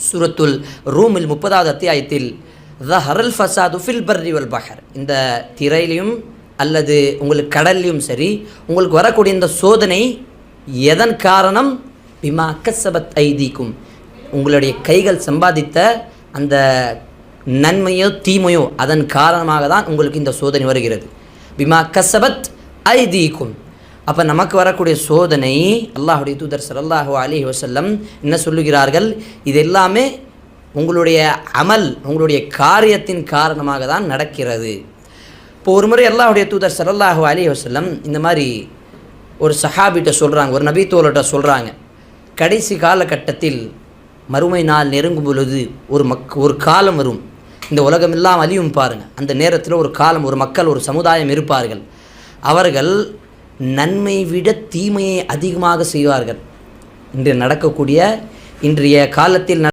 சூரத்துல் ரூமில் 30வது அத்தியாயத்தில் ظهرல் ஃபஸாது ஃபில் பர்ரி வல் பஹர், இந்த திரையிலையும் அல்லது உங்களுக்கு கடல்லையும் சரி உங்களுக்கு வரக்கூடிய இந்த சோதனை எதன் காரணம்? பிமா கஸபத் ஐதீக்கும், உங்களுடைய கைகள் சம்பாதித்த அந்த நன்மையோ தீமையோ அதன் காரணமாக தான் உங்களுக்கு இந்த சோதனை வருகிறது. பிமா கஸபத் ஐதீக்கும். அப்போ நமக்கு வரக்கூடிய சோதனை அல்லாஹுடைய தூதர் ஸல்லல்லாஹு அலைஹி வஸல்லம் என்ன சொல்லுகிறார்கள்? இது எல்லாமே உங்களுடைய அமல், உங்களுடைய காரியத்தின் காரணமாக தான் நடக்கிறது. இப்போ ஒரு முறை அல்லாஹுடைய தூதர் ஸல்லல்லாஹு அலைஹி வஸல்லம் இந்த மாதிரி ஒரு சஹாபிட்ட சொல்கிறாங்க, ஒரு நபித்தோழர்கிட்ட சொல்கிறாங்க, கடைசி காலகட்டத்தில் மறுமை நாள் நெருங்கும் பொழுது ஒரு காலம் வரும், இந்த உலகம் எல்லாம் அழியும் பாருங்கள். அந்த நேரத்தில் ஒரு காலம், ஒரு மக்கள், ஒரு சமுதாயம் இருப்பார்கள். அவர்கள் நன்மை விட தீமையை அதிகமாக செய்வார்கள். இன்றைய காலத்தில்